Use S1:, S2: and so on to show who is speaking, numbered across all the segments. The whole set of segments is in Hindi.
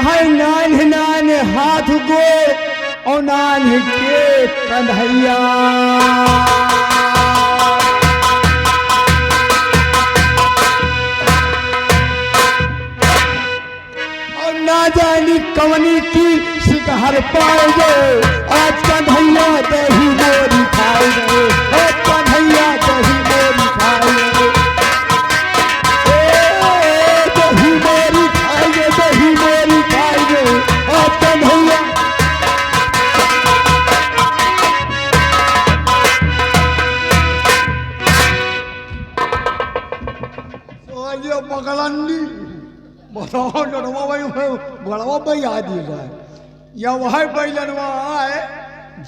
S1: है नान्हे नान्हे हाथ गोड़ और नान्हे के कन्हैया। और ना जानी कवनी की शिकार पाओगे आज कन्हैया दही मोरी खाओगे, कन्हैया दही मोरी खाओगे, दही मोरी खाएंगे, दही मोरी खाएंगे और कन्हैया। ये बगलंडी बताओ डरवा भाई बड़वा भाई याद ही जाए या वह बैलनवा आए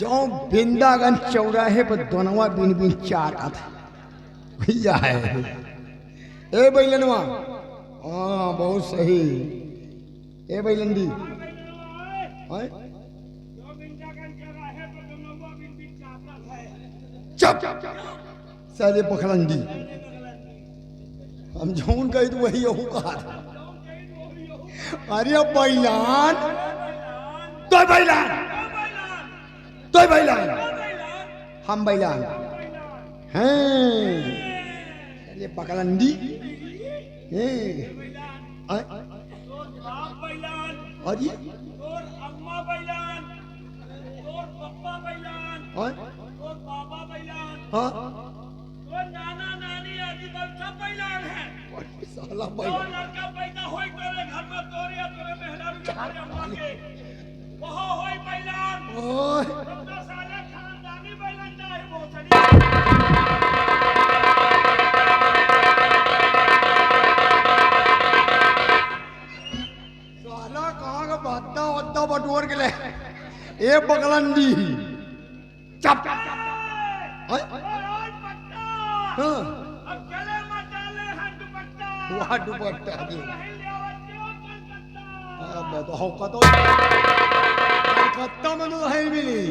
S1: जो बिंदागंज चौराहे पर दोनवा बिन बिन चारा था भैया है। ए बैलनवा हाँ बहुत सही। ए बैलंडी चुप सारे बखलंडी हम जौन गई तो वही यहू कहा था। अरे बैलान तो बैलान तो बैलान हम बैलान हैं ये बकलंडी अजी
S2: तोर अम्मा बैलान, तोर पप्पा बैलान, तोर बाबा बैलान,
S1: हाँ
S2: तोर नाना नानी आदि सब बैलान है।
S1: साला
S2: तो लड़का पैदा होई तोरे घर में तोरे या तोरे मेहरारू के तोरे अम्मा के वह होई बैलान।
S1: ओए
S2: तो साले खानदानी बैलान जाए भोसड़ी।
S1: साला कहाँ का बाता वत्ता बटोर के ले ए बगलंडी चप
S2: ओए पट्टा
S1: हाँ
S2: अब गले में डाले हैं दुपट्टा।
S1: वहाँ दुपट्टा दे
S2: नहीं ले आवत कलकत्ता।
S1: अब तो होका तो कलकत्ता में तो है मिली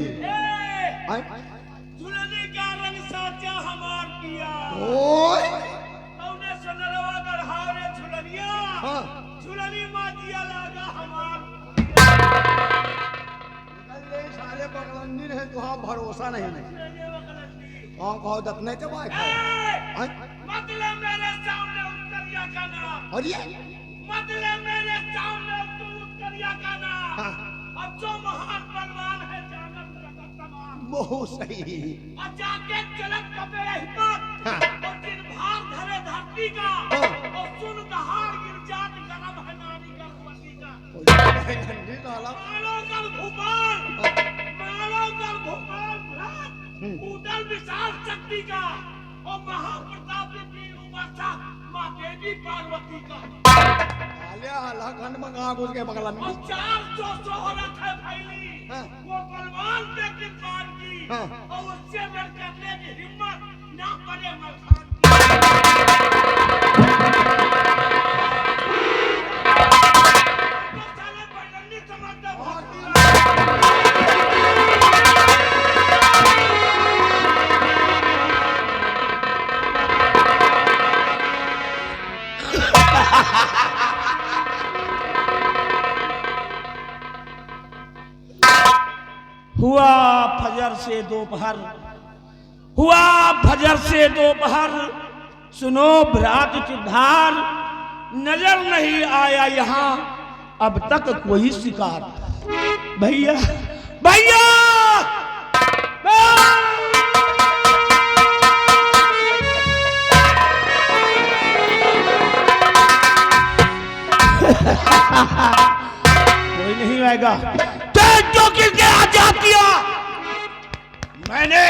S2: झुलनी का रंग साचा हमार पिया।
S1: ओए
S2: तौने सुनरवा गढ़ाव रे झुलनिया।
S1: हाँ
S2: झुलनी माजिया लागा हमार
S1: अरे साले बगलंडी है तो हाँ भरोसा नहीं नहीं
S2: पिया। वकलंदी
S1: हाँ कहो दत नहीं तो बात है
S2: मतलब मेरे सामने उत्तरिया का नाम।
S1: अरे
S2: मतलब मेरे सामने तू उत्तरिया का नाम।
S1: हाँ
S2: अब जो महान बलवान है जानत जगत तमाम।
S1: बहुत सही
S2: और जाके चलत कपे हिम्मत
S1: हाँ
S2: और दिन भार धरे धरती का
S1: हाँ
S2: और सुन दहाड़ गिर जात गरम है नारी गर्भवती का।
S1: बगलंडी साला
S2: मालो कर भूपाल, मालो कर भूपाल भ्रात उदल विशाल शक्ति का और महाप्रतापी वीर उमाशा माँ देवी पार्वती का।
S1: आले आला खंड में कहाँ घुस गए बगलंडी
S2: और 400 शोहरत है फैली
S1: हाँ
S2: वो बलवान पे किरपान की
S1: हाँ
S2: और उससे लड़ करने की हिम्मत ना करे मलखान तो साले बलंदी समझता हुआ फजर से दोपहर, हुआ फजर से दोपहर, सुनो भ्रात चिद्धार, नजर नहीं आया यहाँ अब तक कोई शिकार। भैया भैया कोई नहीं आएगा। जो किसने आजाद किया मैंने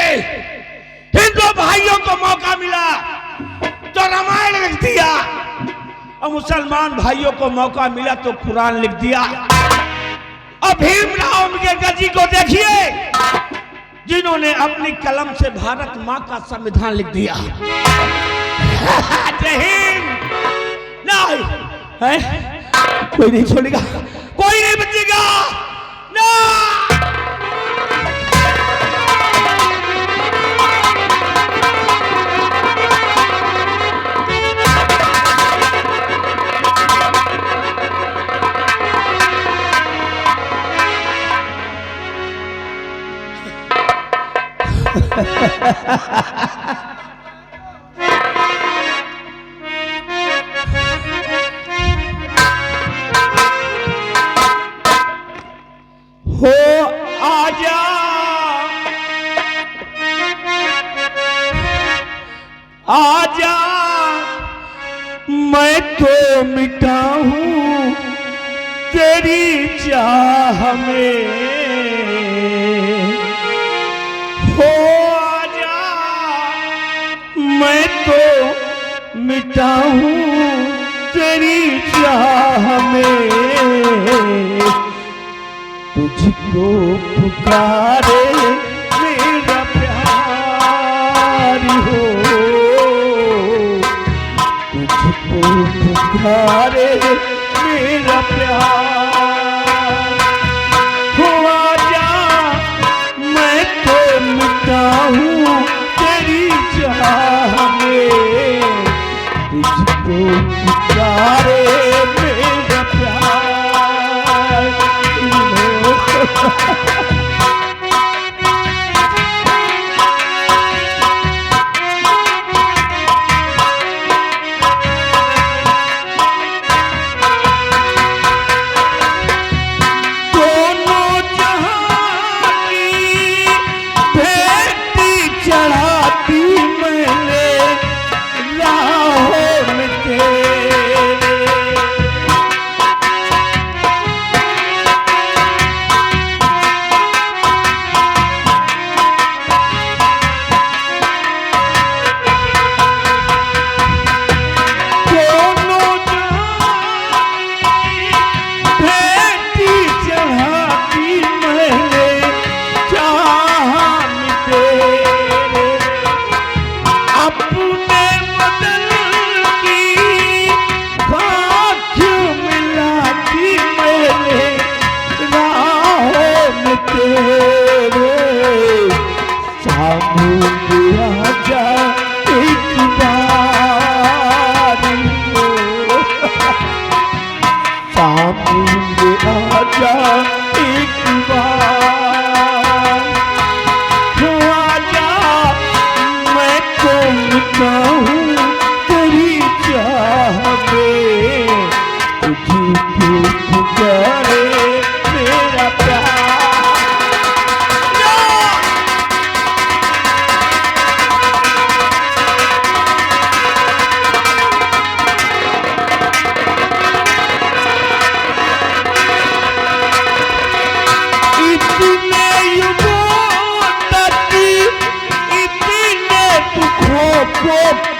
S2: हिंदू भाइयों को मौका मिला तो रामायण लिख दिया और मुसलमान भाइयों को मौका मिला तो कुरान लिख दिया। और भीमराव के गजी को देखिए जिन्होंने अपनी कलम से भारत माँ का संविधान लिख दिया। जय हिंद। नहीं है? कोई नहीं छोड़ेगा, कोई नहीं बचेगा ना। हो आजा आजा मैं तो मिटा हूं तेरी चाह में। हो आजा मैं तो मिटा हूं तेरी चाह में। तुझको पुकारे मेरा प्यार हो, तुझको पुकारे मेरा प्यार हो। आजा मैं तो मिटा हूं तेरी चाह में। तुझको पुकारे मेरा प्यार। दोनों जहां की भेंट चढ़ाती मैंने राहों में तेरे।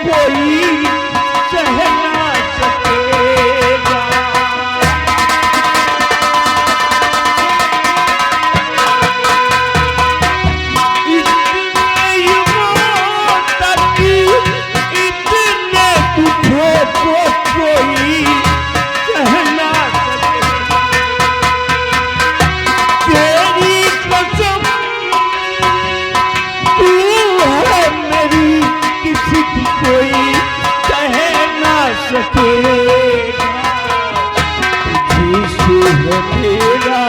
S2: कोई सह ना सकेगा। इतने युगों तक इतने दुखों को कोई सह ना सकेगा। तेरी कसम तू है मेरी, किसी की कोई कह ना सकेगा। तुझसे है मेरा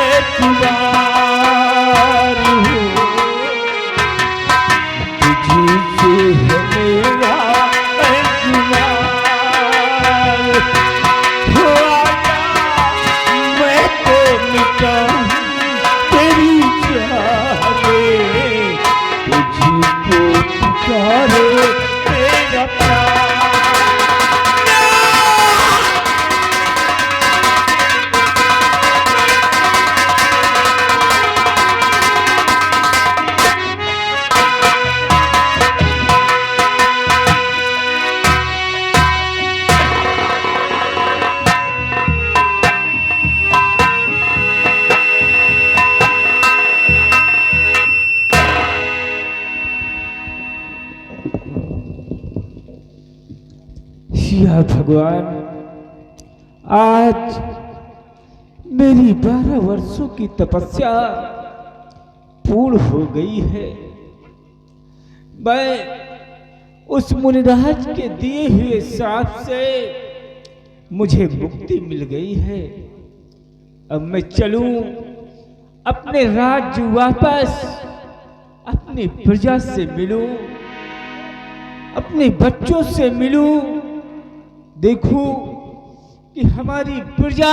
S2: एतबार हो, तुझसे है मेरा एतबार हो। आजा मैं तो मिटा तेरी चाह में। तुझको पुकारे मेरा प्यार। या भगवान, आज मेरी 12 वर्षों की तपस्या पूर्ण हो गई है। मैं उस मुनिराज के दिए हुए श्राप से मुझे मुक्ति मिल गई है। अब मैं चलूं अपने राज्य वापस।
S3: अपनी प्रजा से मिलूं, अपने बच्चों से मिलूं, देखूं कि हमारी प्रजा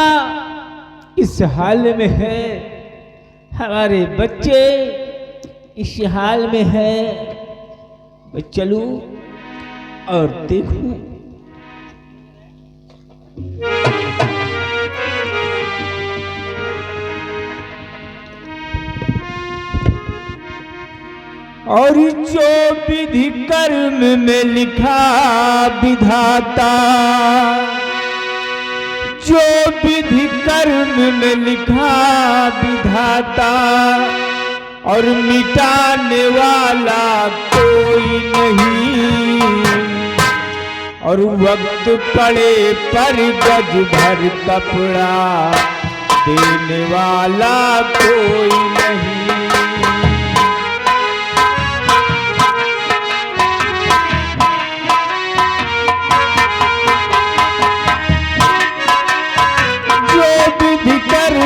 S3: इस हाल में है, हमारे बच्चे इस हाल में है। मैं चलूं और देखूं। और जो विधि कर्म में लिखा विधाता, जो विधि कर्म में लिखा विधाता, और मिटाने वाला कोई नहीं, और वक्त पड़े पर गज भर कपड़ा देने वाला कोई नहीं।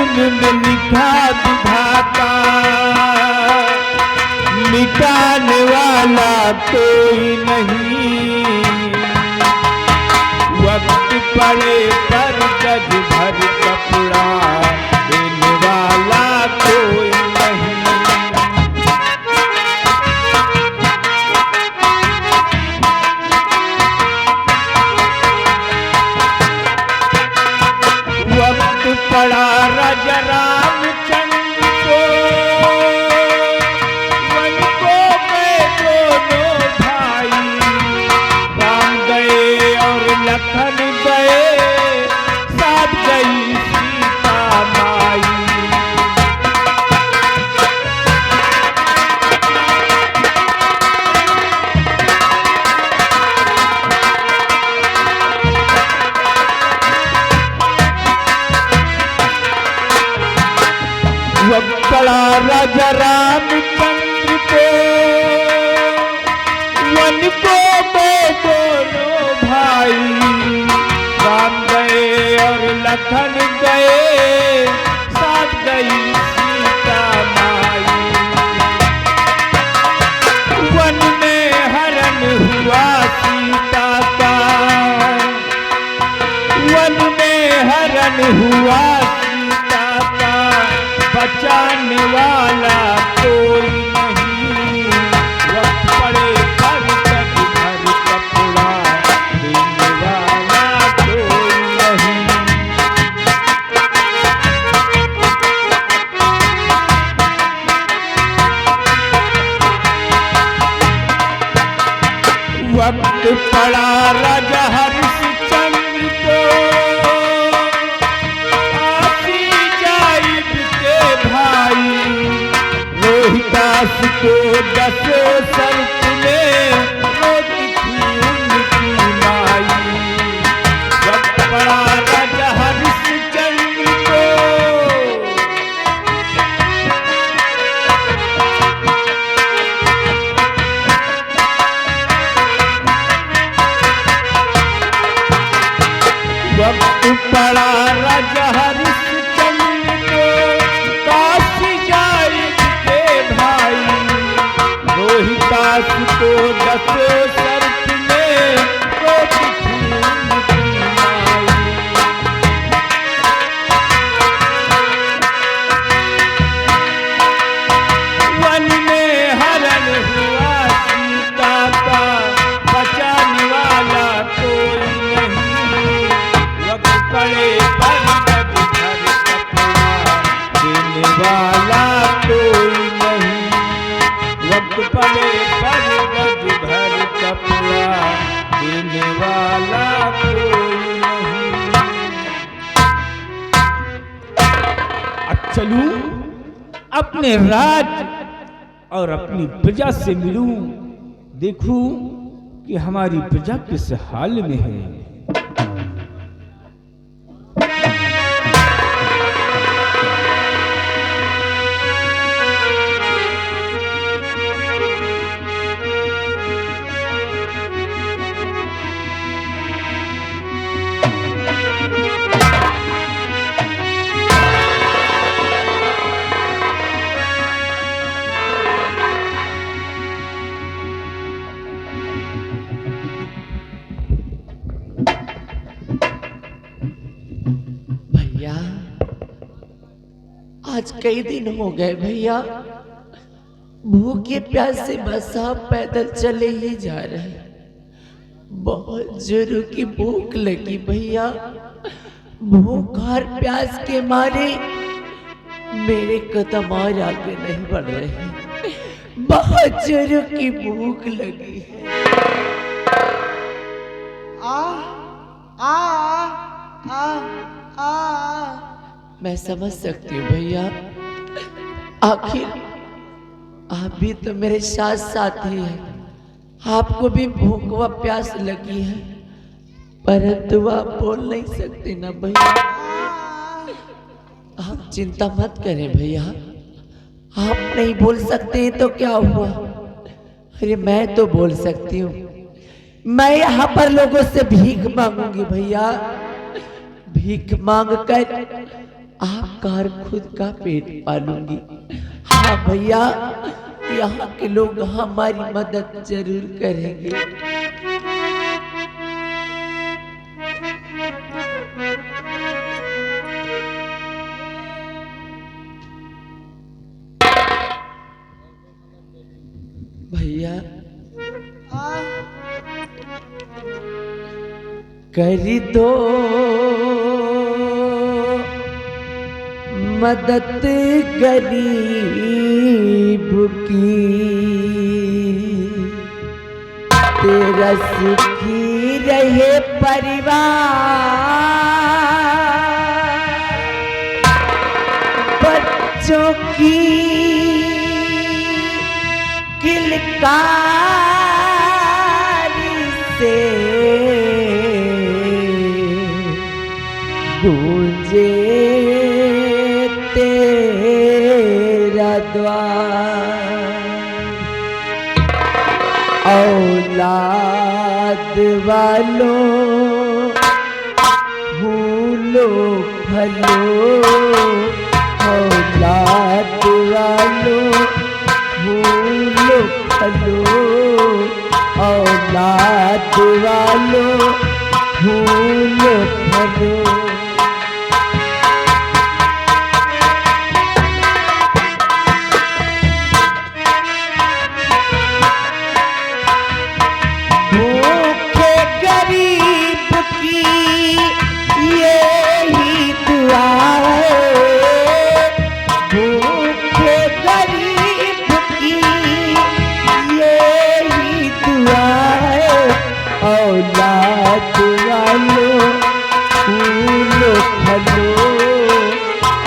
S3: में लिखा विधाता, मिटाने वाला कोई नहीं, वक्त पड़े पर गज भर कपड़ा देने वाला कोई नहीं। वक्त पड़ा राजा रामचंद्र को, वन को गए दोनों भाई, राम गए और लखन गए, साथ गई सीता माई। वक्त पड़ा राजा रामचंद्र को, वन को गए दोनों भाई, राम गए और लखन गए, साथ गई सीता माई। वन में हरण हुआ सीता का, वन में हरण हुआ सीता का, बचाने वाला कोई नहीं, वक्त पड़े पर गज भर कपड़ा देने वाला कोई नहीं। वक्त पड़ा राजा हरिश्चंद्र को, रोहिदास को दसों शर्त में रोती थी उनकी माई। वक्त पड़ा राजा हरिश्चंद्र को, वक्त पड़ा राजा हरिश्चंद्र को, काशी जाए भाई, रोहिदास को दसों शर्त में रोती थी उनकी माई। वन में हरण हुआ सीता का, बचाने वाला कोई नहीं, वक्त पड़े पर गज भर कपड़ा देने वाला कोई नहीं, वक्त पड़े पर गज भर कपड़ा देने वाला कोई नहीं। अब चलूं अपने राज और अपनी प्रजा से मिलूं, देखूं कि हमारी प्रजा किस हाल में है।
S4: आज कई दिन हो गए भैया, भूखे प्यासे बस आप पैदल चले ही जा रहे हैं। बहुत जोरों की भूख लगी भैया, भूख और प्यास के मारे मेरे कदम और आगे नहीं बढ़ रहे, बहुत जोरों की भूख लगी है।
S1: आ आ आ आ
S4: मैं समझ सकती हूँ भैया, आखिर आप भी तो मेरे साथ साथी हैं, आपको भी भूख व प्यास लगी है, परंतु आप बोल नहीं सकते ना भैया। आप चिंता मत करें भैया, आप नहीं बोल सकते तो क्या हुआ, अरे मैं तो बोल सकती हूँ। मैं यहाँ पर लोगों से भीख मांगूंगी भैया, भीख मांग कर आपका और खुद का पेट पालूंगी। हाँ भैया, यहाँ के लोग हमारी मदद जरूर करेंगे। भैया कर दो मदद गरीब की, तेरा सुखी रहे परिवार, बच्चों की किलकारी से गूंजे तेरा द्वार, औलाद वालों फूलो फलो, औलाद वालों फूलो फलो, औलाद वालों फूलो फलो।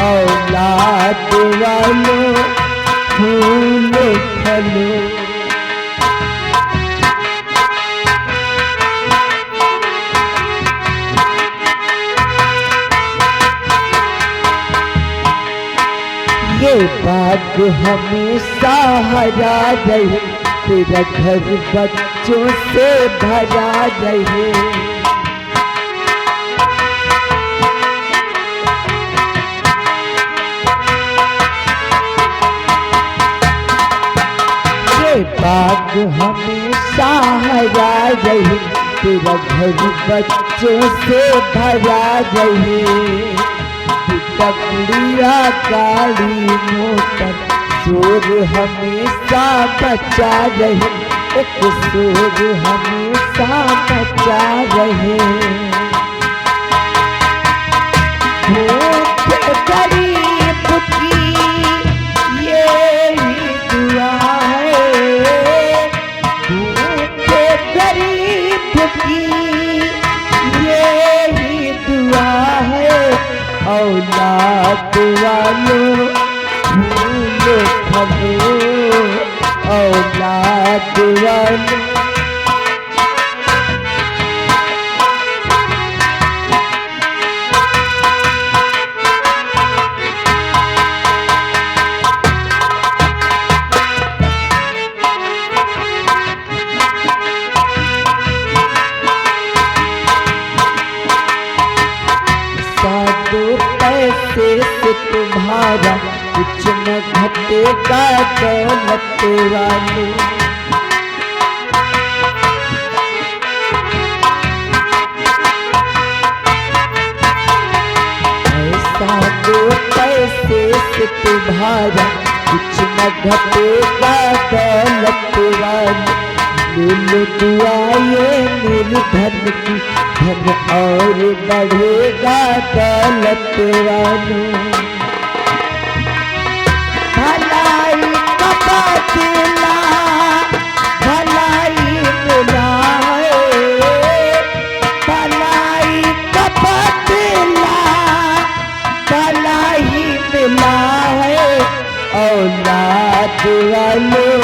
S4: औलाद वालों फूलो फलो, ये बाग हमेशा हरा रहे, तेरा घर बच्चों से भरा रहे। ये बाग हमेशा हरा रहे, तेरा घर बच्चों से भरा रहे। टकड़िया गाड़ी मोटर शोर हमेशा बचा रहे, एक शोर हमेशा बचा रहे। भूख गरीब की यही दुआ है, भूख गरीब की यही दुआ है। औलाद वालों फूलो फलो, औलाद वालों पैसे से तुम्हारा कुछ न घटेगा दौलत वालों। ऐसा दो पैसे शेष तुम्हारा, कुछ न घटेगा दौलत वाली। ले लो दुआ ये निर्धन की, धन और बढ़ेगा दौलत वाली। भलाई का बदला भलाई मिलाए, भलाई का बदला भलाई मिलाए। औलाद वालों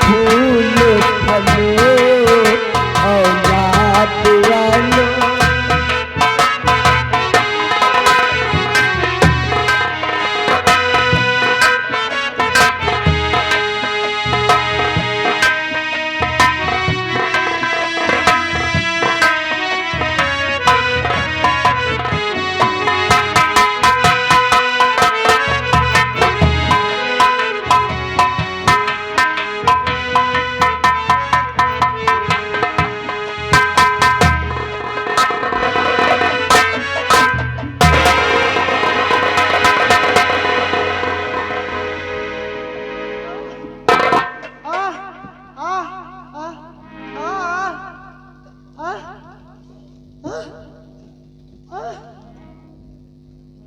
S4: फूल फलो, औलाद वालों।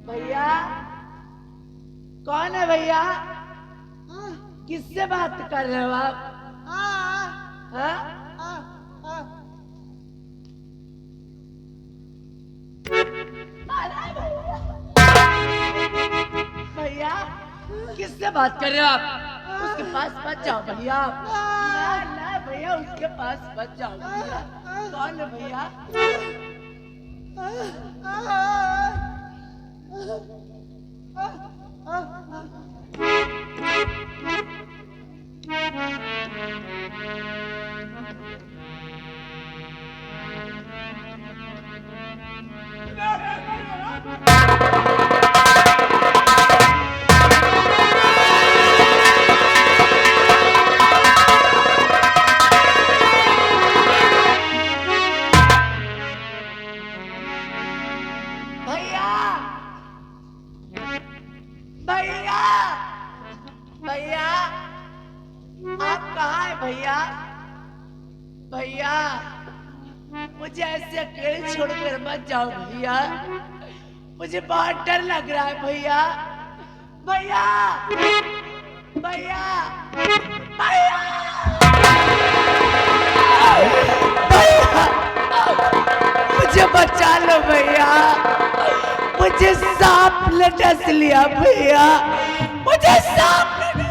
S4: भैया कौन है भैया? किससे बात कर रहे हो आप? हाँ? भैया किससे बात कर रहे हो आप? उसके पास मत जाओ भैया। ना भैया उसके पास मत जाओ भैया। कौन है भैया? भैया आप कहाँ हैं भैया? भैया मुझे ऐसे अकेले छोड़कर मत जाओ भैया, मुझे बहुत डर लग रहा है भैया। भैया भैया भैया मुझे बचा लो भैया, मुझे सांप ने डस लिया भैया, मुझे सांप ने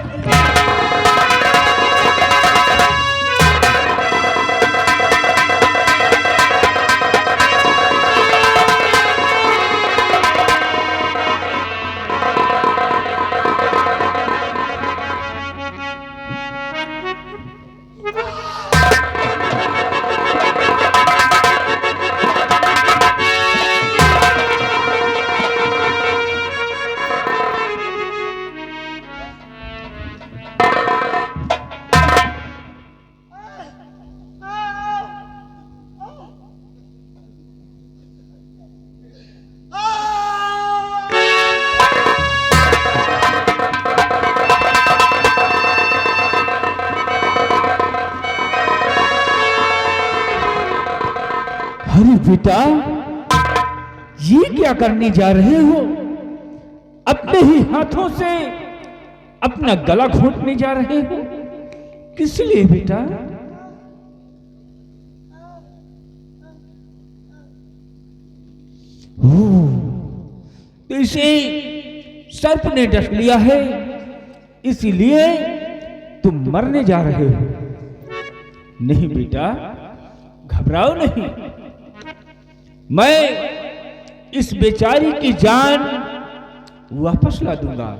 S3: अरे बेटा ये क्या करने जा रहे हो? अपने ही हाथों से अपना गला घोंटने जा रहे हो, किस लिए बेटा? तो इसे सर्प ने डस लिया है, इसीलिए तुम मरने जा रहे हो। नहीं बेटा घबराओ नहीं, मैं इस बेचारी की जान वापस ला दूंगा।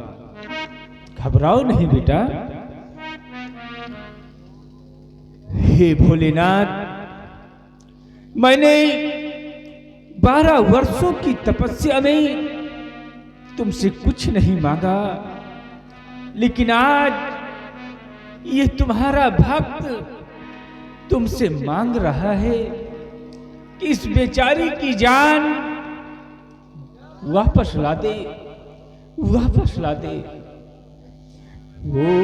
S3: घबराओ नहीं बेटा। हे भोलेनाथ, मैंने 12 वर्षों की तपस्या में तुमसे कुछ नहीं मांगा, लेकिन आज ये तुम्हारा भक्त तुमसे मांग रहा है कि इस बेचारी की जान वापस ला दे, वापस ला दे। ओम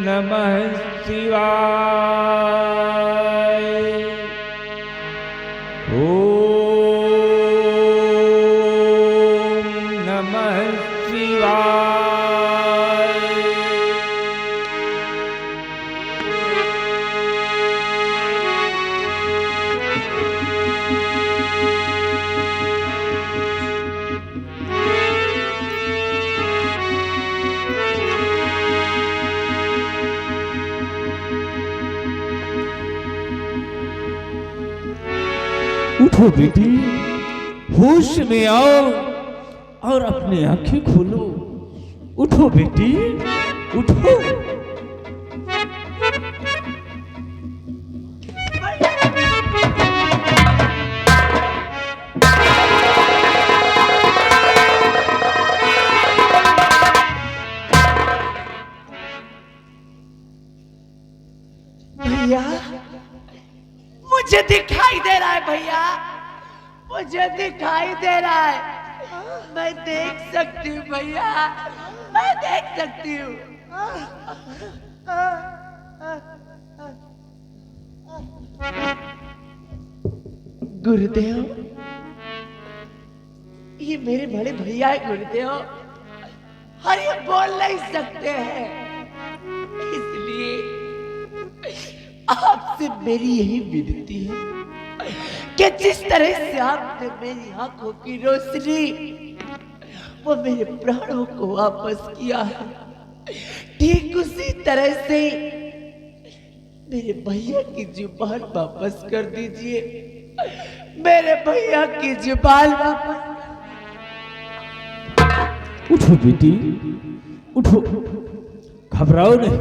S3: नमः शिवाय। ओम नमः शिवाय। उठो बेटी, होश में आओ और अपनी आंखें खोलो। उठो बेटी, उठो।
S4: भैया, मुझे दिखाई दे रहा है भैया, मुझे दिखाई दे रहा है। मैं देख सकती हूँ भैया, मैं देख सकती हूँ। गुरुदेव, ये मेरे बड़े भैया है गुरुदेव, और ये बोल नहीं सकते हैं, इसलिए आपसे मेरी यही विनती है कि जिस तरह से आपने मेरी आंखों की रोशनी वो मेरे प्राणों को वापस किया है, ठीक उसी तरह से मेरे भैया की जुबान वापस कर दीजिए। मेरे भैया की जुबान वापस।
S3: उठो बेटी, उठो, घबराओ नहीं।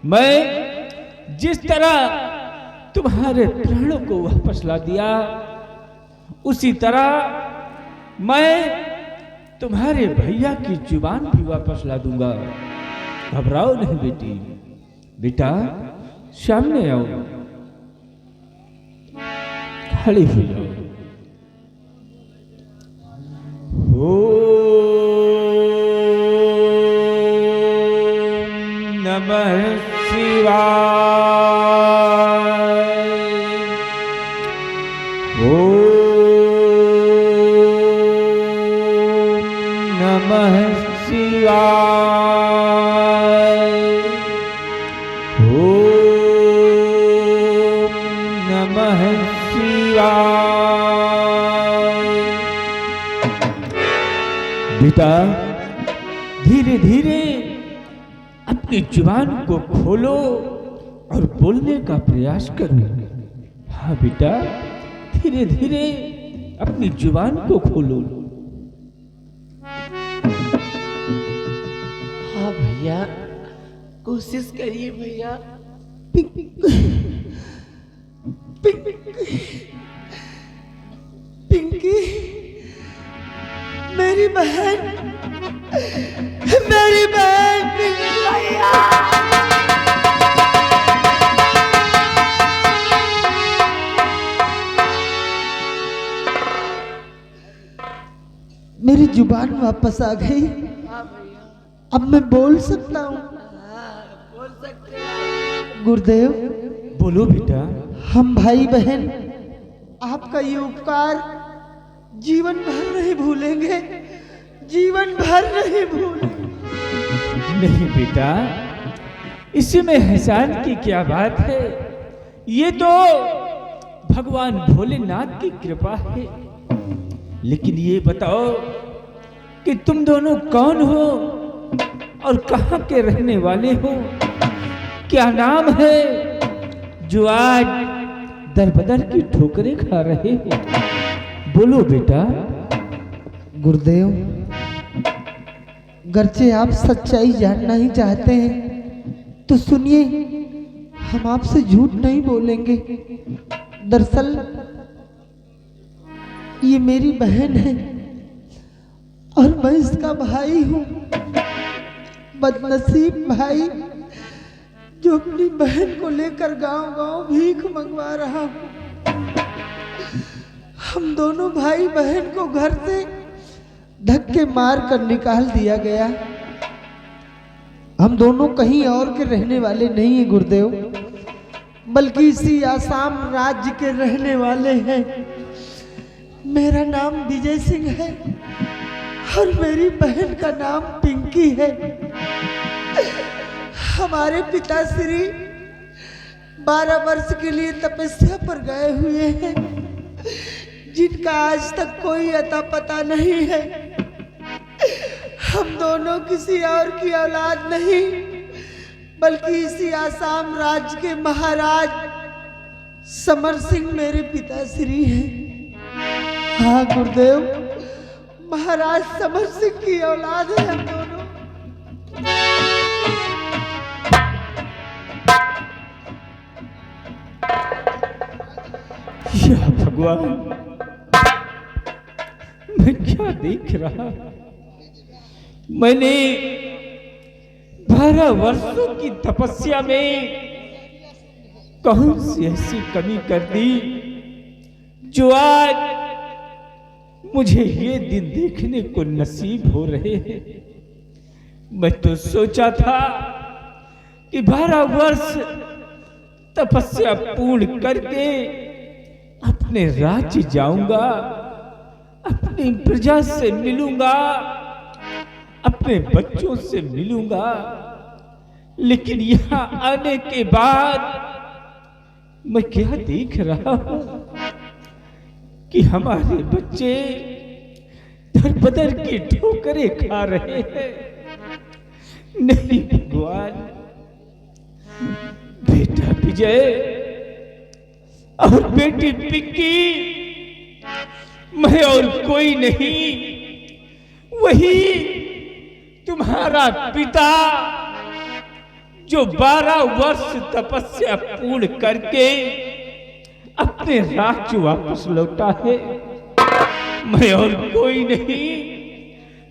S3: मैं जिस तरह तुम्हारे प्राणों को वापस ला दिया, उसी तरह मैं तुम्हारे भैया की जुबान भी वापस ला दूंगा। घबराओ नहीं बेटी। बेटा, सामने आओ, खड़ी हो जाओ। ओम नमः शिवाय। ओम नमः शिवाय। ओम नमः शिवाय। बेटा, धीरे धीरे अपनी जुबान को खोलो और बोलने का प्रयास करो। हाँ बेटा, धीरे धीरे अपनी जुबान को खोलो।
S4: हाँ भैया, कोशिश करिए भैया। पिंकी, मेरी बहन, मेरी बहन भैया।
S5: मेरी जुबान वापस आ गई।
S4: हाँ भैया,
S5: अब मैं बोल सकता हूँ।
S4: हाँ बोल सकते हैं।
S5: गुरुदेव,
S3: बोलो बेटा।
S5: हम भाई बहन आपका ये उपकार जीवन भर नहीं भूलेंगे, जीवन भर नहीं भूलेंगे।
S3: नहीं बेटा, इसमें एहसान की क्या बात है। ये तो भगवान भोलेनाथ की कृपा है। लेकिन ये बताओ कि तुम दोनों कौन हो और कहाँ के रहने वाले हो? क्या नाम है जो आज दर बदर की ठोकरें खा रहे हो? बोलो बेटा।
S5: गुरुदेव, गर्चे आप सच्चाई जानना ही चाहते हैं तो सुनिए, हम आपसे झूठ नहीं बोलेंगे। दरअसल ये मेरी बहन है और मैं इसका भाई हूँ। बदनसीब भाई जो अपनी बहन को लेकर गांव-गांव भीख मंगवा रहा हूँ। हम दोनों भाई बहन को घर से धक्के मार कर निकाल दिया गया। हम दोनों कहीं और के रहने वाले नहीं हैं गुरुदेव, बल्कि इसी आसाम राज्य के रहने वाले हैं। मेरा नाम विजय सिंह है और मेरी बहन का नाम पिंकी है। हमारे पिताश्री 12 वर्ष के लिए तपस्या पर गए हुए हैं, जिनका आज तक कोई अता पता नहीं है। हम दोनों किसी और की औलाद नहीं, बल्कि इसी आसाम राज्य के महाराज समर सिंह मेरे पिताश्री हैं। हाँ गुरुदेव, महाराज समर सिंह की औलाद है हम दोनों।
S3: या भगवान, मैं क्या देख रहा। मैंने 12 वर्षों की तपस्या में कौन सी ऐसी कमी कर दी जो आज मुझे ये दिन देखने को नसीब हो रहे हैं। मैं तो सोचा था कि 12 वर्ष तपस्या पूर्ण करके अपने राज्य जाऊंगा, अपनी प्रजा से मिलूंगा, अपने बच्चों से मिलूंगा। लेकिन यहां आने के बाद मैं क्या देख रहा हूं कि हमारे बच्चे दर बदर की ठोकरें खा रहे हैं। नहीं भगवान, बेटा विजय और बेटी पिंकी, मैं और कोई नहीं, वही तुम्हारा पिता जो 12 वर्ष तपस्या पूर्ण करके अपने राज्य वापस लौटा है। मैं और कोई नहीं,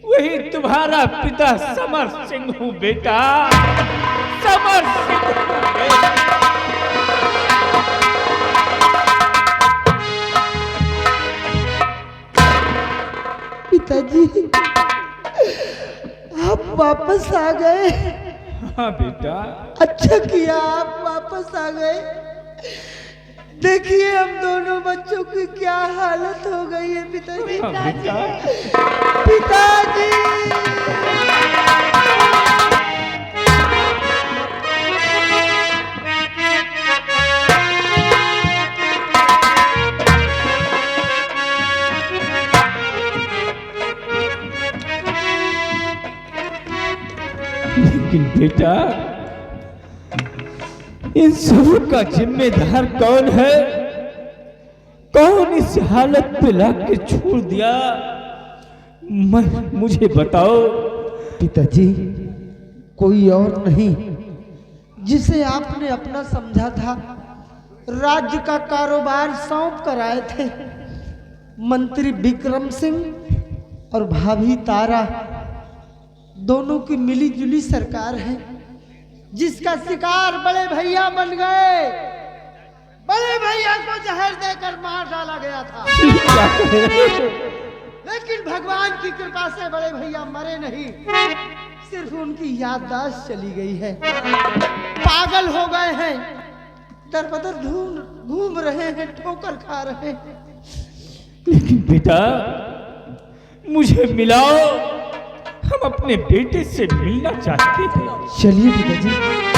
S3: वही तुम्हारा पिता समर सिंह हूं बेटा, समर सिंह हूं बेटा।
S5: पिताजी, आप वापस आ गए।
S3: हाँ बेटा,
S5: अच्छा किया आप वापस आ गए। देखिए हम दोनों बच्चों की क्या हालत हो गई है पिताजी।
S3: हाँ बेटा,
S5: पिताजी,
S3: लेकिन बेटा इन सब का जिम्मेदार कौन है? कौन इस हालत पे लाके छोड़ दिया? मुझे बताओ।
S5: पिताजी, कोई और नहीं, जिसे आपने अपना समझा था, राज्य का कारोबार सौंप कर आए थे। मंत्री विक्रम सिंह और भाभी तारा दोनों की मिलीजुली सरकार है, जिसका शिकार बड़े भैया बन गए। बड़े भैया को जहर देकर मार डाला गया था, लेकिन भगवान की कृपा से बड़े भैया मरे नहीं, सिर्फ उनकी याददाश्त चली गई है। पागल हो गए हैं, दर बदर घूम रहे हैं, ठोकर खा रहे हैं।
S3: लेकिन बेटा मुझे मिलाओ, हम अपने बेटे से मिलना चाहते हैं।
S5: चलिए पिताजी।